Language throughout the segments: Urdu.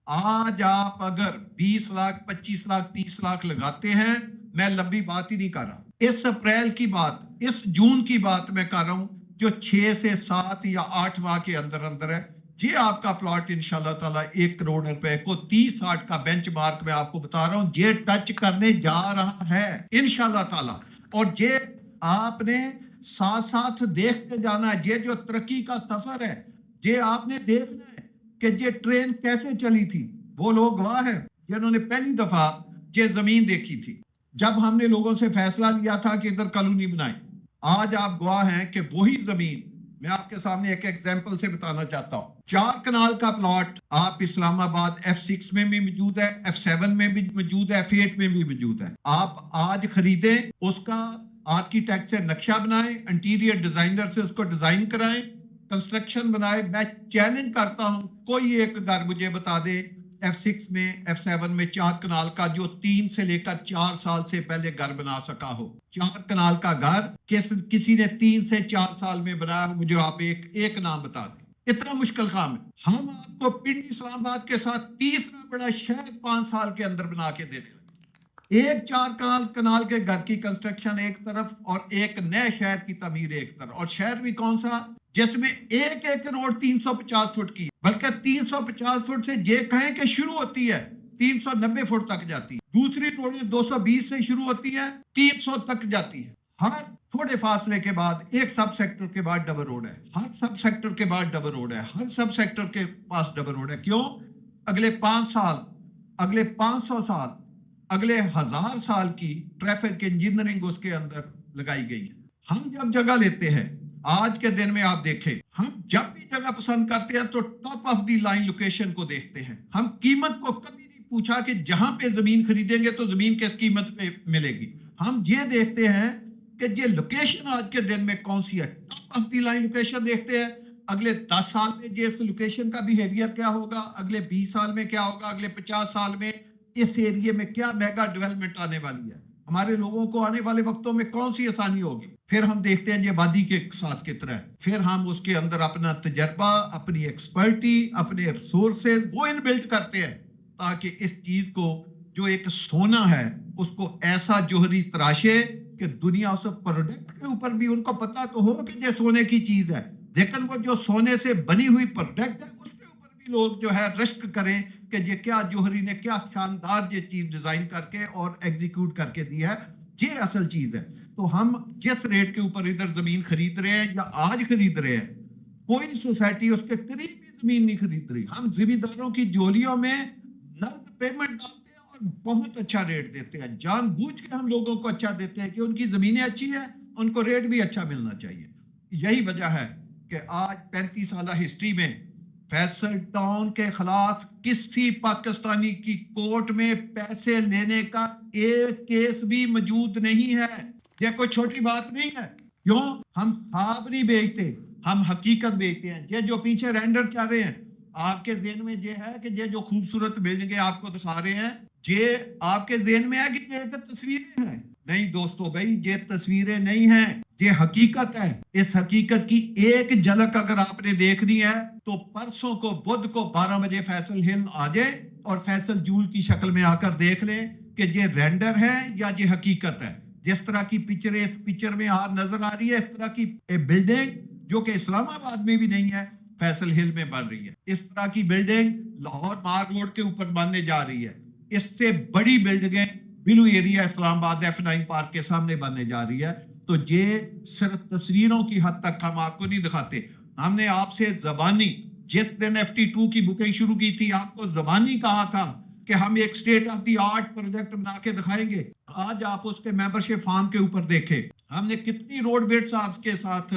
آج آپ اگر 20 لاکھ 25 لاکھ 30 لاکھ لگاتے ہیں، میں لمبی بات ہی نہیں کر رہا، اس اپریل کی بات، اس جون کی بات میں کر رہا ہوں، جو 6 سے 7 یا 8 ماہ کے اندر اندر ہے، یہ آپ کا پلاٹ انشاءاللہ تعالیٰ 1 کروڑ روپے کو 30-60 کا بینچ مارک میں آپ کو بتا رہا ہوں، یہ ٹچ کرنے جا رہا ہے انشاءاللہ تعالیٰ۔ اور یہ آپ نے ساتھ ساتھ دیکھتے جانا ہے، یہ جو ترقی کا سفر ہے، یہ آپ نے دیکھنا ہے کہ یہ ٹرین کیسے چلی تھی۔ وہ لوگ گواہ ہیں جنہوں نے پہلی دفعہ یہ زمین دیکھی تھی، جب ہم نے لوگوں سے فیصلہ لیا تھا کہ ادھر کالونی بنائیں۔ آج آپ گواہ ہیں کہ وہی زمین میں آپ کے سامنے ایک ایگزامپل سے بتانا چاہتا ہوں۔ 4 کنال کا پلاٹ آپ اسلام آباد F6 میں بھی موجود ہے، F7 میں بھی موجود ہے، F8 میں بھی موجود ہے۔ آپ آج خریدیں، اس کا آرکیٹیکٹ سے نقشہ بنائیں، انٹیریئر ڈیزائنر سے اس کو ڈیزائن کرائیں، کنسٹرکشن بنائے۔ میں چیلنج کرتا ہوں کوئی ایک گھر مجھے بتا دے F6 میں F7 میں 4 کنال کا جو 3 سے لے کر 4 سال سے پہلے گھر بنا سکا ہو۔ 4 کنال کا گھر کسی نے 3 سے 4 سال میں بنایا ہو، مجھے آپ ایک نام بتا دیں۔ اتنا مشکل کام ہے۔ ہم آپ کو پنڈی اسلام آباد کے ساتھ تیسرا بڑا شہر 5 سال کے اندر بنا کے دیتے ہیں۔ ایک 4 کنال کے گھر کی کنسٹرکشن ایک طرف اور ایک نئے شہر کی تعمیر ایک طرف، اور شہر بھی کون سا جس میں ایک روڈ 350 فٹ کی، بلکہ 350 فٹ سے یہ کہیں کہ شروع ہوتی ہے 390 فٹ تک جاتی ہے، دوسری روڈ 220 سے شروع ہوتی ہے 300 تک جاتی ہے۔ ہر تھوڑے فاصلے کے بعد ایک سب سیکٹر کے بعد ڈبل روڈ ہے، ہر سب سیکٹر کے بعد ڈبل روڈ ہے، ہر سب سیکٹر کے پاس ڈبل روڈ ہے۔ کیوں؟ اگلے 5 سال، اگلے 500 سال، اگلے 1000 سال کی ٹریفک انجینئرنگ اس کے اندر لگائی گئی ہے۔ ہم جب جگہ لیتے ہیں، آج کے دن میں آپ دیکھیں، ہم جب بھی جگہ پسند کرتے ہیں تو top of the line location کو دیکھتے ہیں۔ ہم قیمت کو کبھی نہیں پوچھا کہ جہاں پہ زمین خریدیں گے تو زمین کس قیمت پہ ملے گی، ہم یہ دیکھتے ہیں کہ یہ لوکیشن آج کے دن میں کون سی ہے، top of the line location دیکھتے ہیں۔ اگلے 10 سال میں یہ اس لوکیشن کا بیہیویئر کیا ہوگا، اگلے 20 سال میں کیا ہوگا، اگلے 50 سال میں اس ایریے میں کیا میگا ڈیولپمنٹ آنے والی ہے، ہمارے لوگوں کو آنے والے وقتوں میں کون سی آسانی ہوگی۔ پھر ہم دیکھتے ہیں یہ وادی کے ساتھ کتنا ہے، پھر ہم اس کے اندر اپنا تجربہ، اپنی ایکسپرٹی، اپنے ریسورسز وہ ان بلڈ کرتے ہیں تاکہ اس چیز کو جو ایک سونا ہے اس کو ایسا جوہری تراشے کہ دنیا اس پروڈکٹ کے اوپر بھی ان کو پتا تو ہو کہ یہ سونے کی چیز ہے، لیکن وہ جو سونے سے بنی ہوئی پروڈکٹ ہے اس کے اوپر بھی لوگ جو ہے رشک کریں کہ یہ کیا جوہری نے کیا شاندار یہ چیز ڈیزائن کر کے اور ایگزیکیوٹ کر کے دی ہے، یہ اصل چیز ہے۔ تو ہم جس ریٹ کے اوپر ادھر زمین خرید رہے ہیں یا آج خرید رہے ہیں، کوئی سوسائٹی اس کے قریب بھی زمین نہیں خرید رہی۔ ہم زمینداروں کی جولیوں میں نقد پیمنٹ ڈالتے ہیں اور بہت اچھا ریٹ دیتے ہیں، جان بوجھ کے ہم لوگوں کو اچھا دیتے ہیں کہ ان کی زمینیں اچھی ہیں، ان کو ریٹ بھی اچھا ملنا چاہیے۔ یہی وجہ ہے کہ آج 35 سالہ ہسٹری میں فیصل ٹاؤن کے خلاف کسی پاکستانی کی کورٹ میں پیسے لینے کا ایک کیس بھی موجود نہیں ہے۔ یہ کوئی چھوٹی بات نہیں ہے۔ کیوں؟ ہم خواب نہیں بیچتے، ہم حقیقت بیچتے ہیں۔ یہ جو پیچھے رینڈر چل رہے ہیں، آپ کے ذہن میں یہ ہے کہ یہ جو خوبصورت بلڈنگیں آپ کو دکھا رہے ہیں، یہ آپ کے ذہن میں ہے کہ یہ تصویریں ہیں۔ نہیں دوستو بھائی، یہ تصویریں نہیں ہیں، یہ حقیقت ہے۔ اس حقیقت کی ایک جھلک اگر آپ نے دیکھنی ہے تو پرسوں کو بدھ کو 12 بجے فیصل ہل آ جائے اور فیصل جول کی شکل میں آ کر دیکھ لیں کہ یہ رینڈر ہے یا یہ حقیقت ہے۔ جس طرح کی پکچر اس پکچر میں نظر آ رہی ہے، اس طرح کی بلڈنگ جو کہ اسلام آباد میں بھی نہیں ہے، فیصل ہل میں بن رہی ہے۔ اس طرح کی بلڈنگ لاہور مار روڈ کے اوپر بننے جا رہی ہے۔ اس سے بڑی بلڈنگیں بلو ایریا اسلام آباد F9 پارک کے سامنے بننے جا رہی ہے۔ تو یہ صرف تصویروں کی حد تک ہم آپ کو نہیں دکھاتے، ہم نے آپ سے زبانی، جس دن FT2 کی بکنگ شروع کی تھی، آپ کو زبانی کہا تھا کہ ہم ایک state of the art project بنا کے دکھائیں گے۔ آج آپ اس کے ممبرشپ فارم کے اوپر دیکھیں ہم نے کتنی روڈ ویڈز آپ کے ساتھ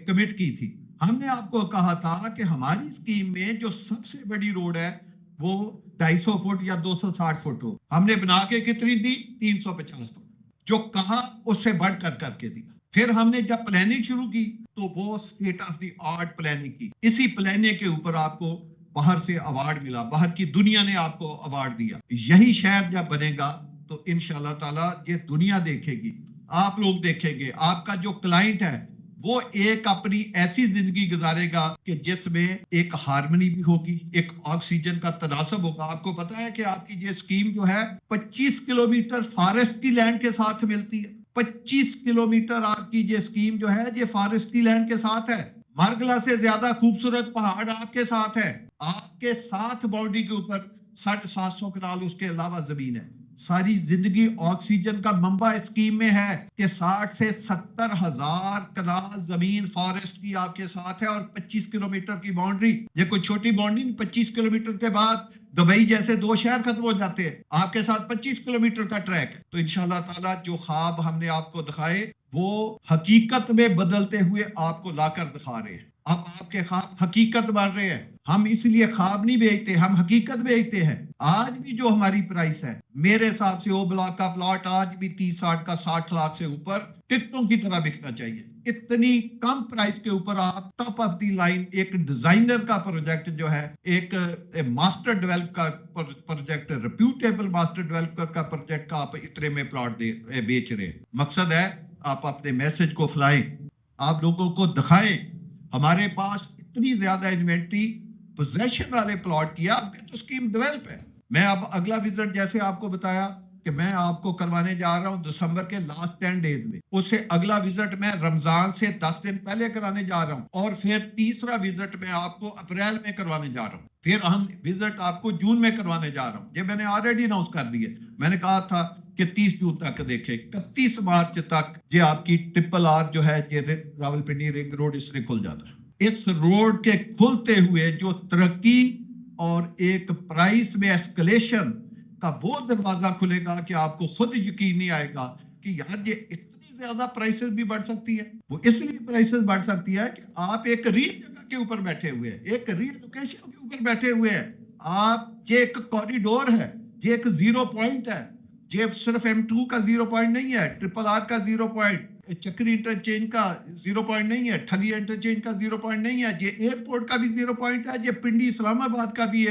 کمٹ کی تھی۔ ہم نے آپ کو کہا تھا کہ ہماری اسکیم میں جو سب سے بڑی روڈ ہے وہ 250 فٹ یا 260 فٹ ہو، ہم نے بنا کے کتنی دی؟ 350 فٹ، جو کہا اس سے بڑھ کر کے دیا۔ پھر ہم نے جب پلاننگ شروع کی تو وہ state of the art planning کی، اسی پلاننگ کے اوپر آپ کو باہر سے ایوارڈ ملا، باہر کی دنیا نے آپ کو ایوارڈ دیا۔ یہی شہر جب بنے گا تو انشاءاللہ تعالی یہ دنیا دیکھے گی، آپ لوگ دیکھیں گے، آپ کا جو کلائنٹ ہے وہ ایک اپنی ایسی زندگی گزارے گا کہ جس میں ایک ہارمنی بھی ہوگی, ایک آکسیجن کا تناسب ہوگا. آپ کو پتا ہے کہ آپ کی یہ اسکیم جو ہے 25 کلومیٹر فارسٹ کی لینڈ کے ساتھ ملتی ہے. 25 کلومیٹر آپ کی یہ اسکیم جو ہے یہ فارسٹ کی لینڈ کے ساتھ ہے. مارگلا سے زیادہ خوبصورت پہاڑ آپ کے ساتھ ہے. آپ کے ساتھ باؤنڈری کے اوپر 750 کنال اس کے علاوہ زمین ہے. ساری زندگی آکسیجن کا منبع اسکیم میں ہے کہ 60 سے 70 ہزار کنال زمین فارسٹ کی آپ کے ساتھ ہے, اور 25 کلومیٹر کی باؤنڈری. یہ کوئی چھوٹی باؤنڈری, 25 کلومیٹر کے بعد دبئی جیسے 2 شہر ختم ہو جاتے ہیں. آپ کے ساتھ 25 کلومیٹر کا ٹریک ہے. تو انشاءاللہ تعالی جو خواب ہم نے آپ کو دکھائے وہ حقیقت میں بدلتے ہوئے آپ کو لا کر دکھا رہے ہیں. اب آپ کے خواب حقیقت بن رہے ہیں. ہم اس لیے خواب نہیں بیچتے, ہم حقیقت بیچتے ہیں. آج بھی جو ہماری پرائس ہے میرے حساب سے او بلاک کا پلاٹ آج بھی 30-60 کا 60 لاکھ سے اوپر ٹکٹوں کی طرح بکنا چاہیے. اتنی کم پرائس کے اوپر آپ ٹاپ آف دی لائن ایک ڈیزائنر کا پروجیکٹ جو ہے, ایک ماسٹر ڈیولپ کا پروجیکٹ, ریپیوٹیبل ماسٹر ڈیولپر کا پروجیکٹ کا آپ اتنے میں پلاٹ بیچ رہے ہیں. مقصد ہے آپ اپنے میسج کو پھیلائیں, آپ لوگوں کو دکھائیں. ہمارے پاس اتنی زیادہ انوینٹری پوزیشن والے پلاٹ کیا, آپ کی تو اسکیم ڈیولپ ہے. میں اب اگلا وزٹ جیسے آپ کو بتایا کہ میں آپ کو کروانے جا رہا ہوں دسمبر کے لاسٹ 10 ڈیز میں, اس سے اگلا وزٹ میں رمضان سے 10 دن پہلے کرانے جا رہا ہوں, اور پھر تیسرا وزٹ میں آپ کو اپریل میں کروانے جا رہا ہوں. پھر ہم وزٹ آپ کو جون میں کروانے جا رہا ہوں. یہ میں نے آلریڈی اناؤنس کر دیے. میں نے کہا تھا کہ 30 جون تک دیکھیں, 31 مارچ تک یہ آپ کی ٹرپل آر جو ہے یہ راولپنڈی رنگ روڈ اس سے کھل جاتا ہے. اس روڈ کے کھلتے ہوئے جو ترقی اور ایک پرائس میں ایسکلیشن کا وہ دروازہ کھلے گا کہ آپ کو خود یقین نہیں آئے گا کہ یار یہ اتنی زیادہ پرائسز بھی بڑھ سکتی ہے. وہ اس لیے پرائسز بڑھ سکتی ہے کہ آپ ایک ریل جگہ کے اوپر بیٹھے ہوئے ہیں, ایک ریل لوکیشن کے اوپر بیٹھے ہوئے ہیں. آپ یہ ایک کوریڈور ہے, یہ ایک 0 پوائنٹ ہے. یہ صرف M2 کا 0 پوائنٹ نہیں ہے, ٹرپل آر کا 0 پوائنٹ, چکری انٹرچینج کا 0 پوائنٹ نہیں ہے, ٹھگی انٹرچینج کا 0 پوائنٹ نہیں ہے, یہ ایئرپورٹ کا بھی 0 پوائنٹ ہے, یہ پنڈی اسلام آباد کا بھی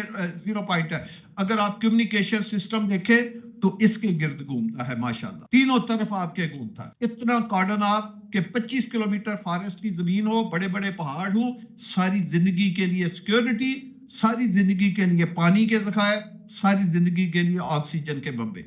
0 پوائنٹ ہے. اگر آپ کمیونیکیشن سسٹم دیکھیں تو اس کے گرد گھومتا ہے ماشاءاللہ, تینوں طرف آپ کے گھومتا ہے. اتنا کارڈن آپ کہ 25 کلومیٹر فارسٹ کی زمین ہو, بڑے بڑے پہاڑ ہوں, ساری زندگی کے لیے سیکیورٹی, ساری زندگی کے لیے پانی کے ذخائر, ساری زندگی کے لیے آکسیجن کے بمبے.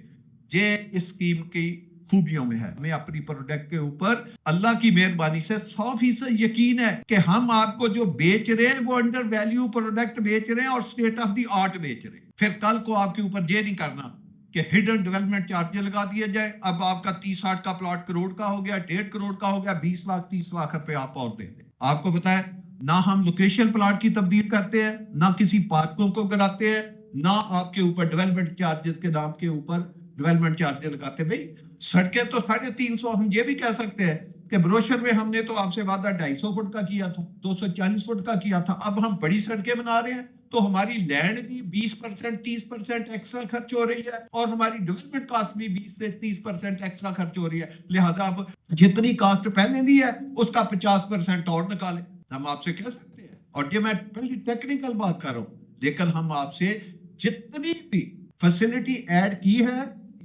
یہ اس اسکیم کی خوبیوں میں ہے. ہمیں اپنی پروڈکٹ کے اوپر اللہ کی مہربانی سے 100% یقین ہے کہ ہم آپ کو جو بیچ رہے ہیں وہ انڈر ویلیو پروڈکٹ بیچ رہے ہیں اور سٹیٹ آف دی آرٹ بیچ رہے ہیں. پھر کل کو آپ کے اوپر یہ نہیں کرنا کہ ہڈن ڈیولپمنٹ چارج لگا دیا جائے. اب آپ کا 30-60 کا پلاٹ کروڑ کا ہو گیا, 1.5 کروڑ کا ہو گیا, 20 لاکھ 30 لاکھ روپے آپ اور دے دیں. آپ کو پتا ہے نہ ہم لوکیشن پلاٹ کی تبدیل کرتے ہیں, نہ کسی پارکوں کو کراتے ہیں, نہ آپ کے اوپر ڈیولپمنٹ چارجز کے نام کے اوپر ڈیولپمنٹ چارجز لگاتے. بھائی سڑکیں تو 350, ہم یہ بھی کہہ سکتے ہیں کہ بروشر میں ہم نے تو آپ سے وعدہ 250 فٹ کا کیا تھا, 240 فٹ کا کیا تھا. اب ہم بڑی سڑکیں بنا رہے ہیں تو ہماری لینڈ بھی 20% 30% ایکسٹرا خرچ ہو رہی ہے, اور ہماری ڈیولپمنٹ کاسٹ بھی 20 سے 30% ایکسٹرا خرچ ہو رہی ہے. لہذا اب جتنی کاسٹ پہلے لی ہے اس کا 50% اور نکالیں, ہم آپ سے کہہ سکتے ہیں. اور یہ میں پہلی ٹیکنیکل بات کر رہا ہوں, لیکن ہم آپ سے جتنی بھی فیسلٹی ایڈ کی ہے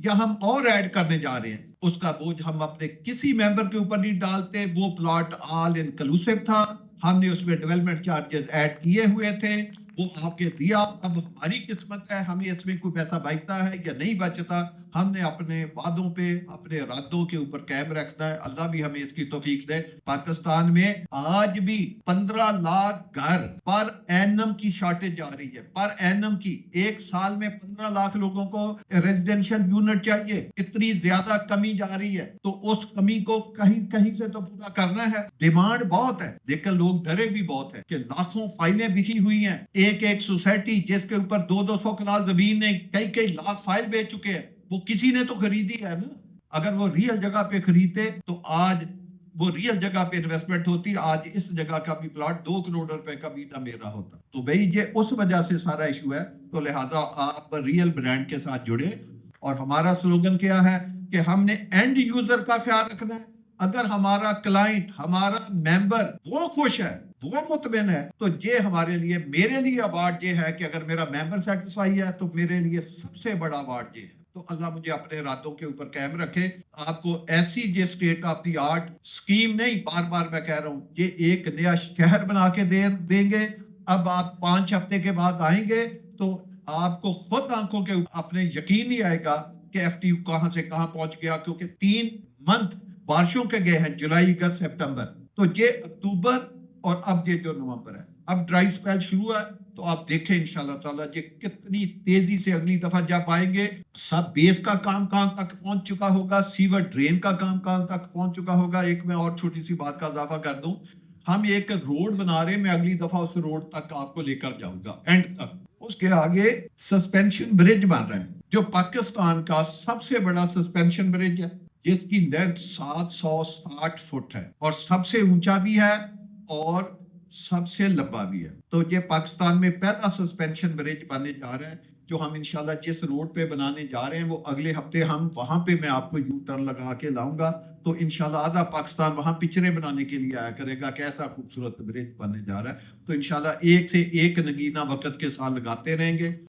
یا ہم اور ایڈ کرنے جا رہے ہیں اس کا بوجھ ہم اپنے کسی ممبر کے اوپر نہیں ڈالتے. وہ پلاٹ آل انکلوسیو تھا, ہم نے اس میں ڈیولپمنٹ چارجز ایڈ کیے ہوئے تھے, وہ آپ کے دیا. اب ہماری قسمت ہے ہمیں اس میں کوئی پیسہ بچتا ہے یا نہیں بچتا, ہم نے اپنے وعدوں پہ اپنے ارادوں کے اوپر قائم رکھنا ہے. اللہ بھی ہمیں اس کی توفیق دے. پاکستان میں آج بھی 15 لاکھ گھر پر اینم کی شارٹیج آ رہی ہے, پر اینم کی. ایک سال میں 15 لاکھ لوگوں کو ریزیڈینشل یونٹ چاہیے, اتنی زیادہ کمی جا رہی ہے. تو اس کمی کو کہیں سے تو پورا کرنا ہے. ڈیمانڈ بہت ہے لیکن لوگ ڈرے بھی بہت ہے کہ لاکھوں فائلیں بکھی ہوئی ہیں. ایک سوسائٹی جس کے اوپر 200 کنال زمین نے کئی لاکھ فائل بیچ چکے ہیں, وہ کسی نے تو خریدی ہے نا. اگر وہ ریئل جگہ پہ خریدتے تو آج وہ ریئل جگہ پہ انویسٹمنٹ ہوتی, آج اس جگہ کا بھی پلاٹ 2 کروڑ روپے کا بھی نہ میرا ہوتا. تو بھئی یہ اس وجہ سے سارا ایشو ہے. تو لہذا آپ ریئل برانڈ کے ساتھ جڑے, اور ہمارا سلوگن کیا ہے کہ ہم نے اینڈ یوزر کا خیال رکھنا ہے. اگر ہمارا کلائنٹ, ہمارا ممبر وہ خوش ہے, وہ مطمئن ہے, تو یہ ہمارے لیے, میرے لیے ایوارڈ یہ ہے کہ اگر میرا ممبر سیٹسفائی ہے تو میرے لیے سب سے بڑا ایوارڈ یہ ہے. تو اللہ مجھے اپنے ارادوں کے اوپر قائم رکھے. آپ کو ایسی یہ state of the art scheme نہیں, بار بار میں کہہ رہا ہوں, یہ ایک نیا شہر بنا کے دیں گے. اب آپ 5 ہفتے کے بعد آئیں گے تو آپ کو خود آنکھوں کے اپنے یقین نہیں آئے گا کہ ایف ٹی یو کہاں سے کہاں پہنچ گیا, کیونکہ 3 منتھ بارشوں کے گئے ہیں, جولائی اگست سپٹمبر, تو یہ اکتوبر اور اب یہ جو نومبر ہے, اب ڈرائی سپیل شروع ہے. تو آپ دیکھیں انشاءاللہ تعالیٰ یہ کتنی تیزی سے اگلی دفعہ جب آئیں گے, سب بیس کا کام کہاں تک پہنچ چکا ہوگا, سیور ڈرین کا کام کہاں تک پہنچ چکا ہوگا. ایک میں اور چھوٹی سی بات کا اضافہ کر دوں, ہم ایک روڈ بنا رہے ہیں, میں اگلی دفعہ اس روڈ تک آپ کو لے کر جاؤں گا اینڈ تک. اس کے آگے سسپینشن برج بن رہے ہیں جو پاکستان کا سب سے بڑا سسپینشن برج ہے, جس کی لیندھ 760 فٹ ہے اور سب سے اونچا بھی ہے اور سب سے لمبا بھی ہے. تو یہ پاکستان میں پہلا سسپینشن برج بننے جا رہا ہے, جو ہم انشاءاللہ جس روڈ پہ بنانے جا رہے ہیں وہ اگلے ہفتے ہم وہاں پہ میں آپ کو یو ٹرن لگا کے لاؤں گا. تو انشاءاللہ آدھا پاکستان وہاں پکچریں بنانے کے لیے آیا کرے گا, کیسا خوبصورت برج بننے جا رہا ہے. تو انشاءاللہ ایک سے ایک نگینہ وقت کے ساتھ لگاتے رہیں گے.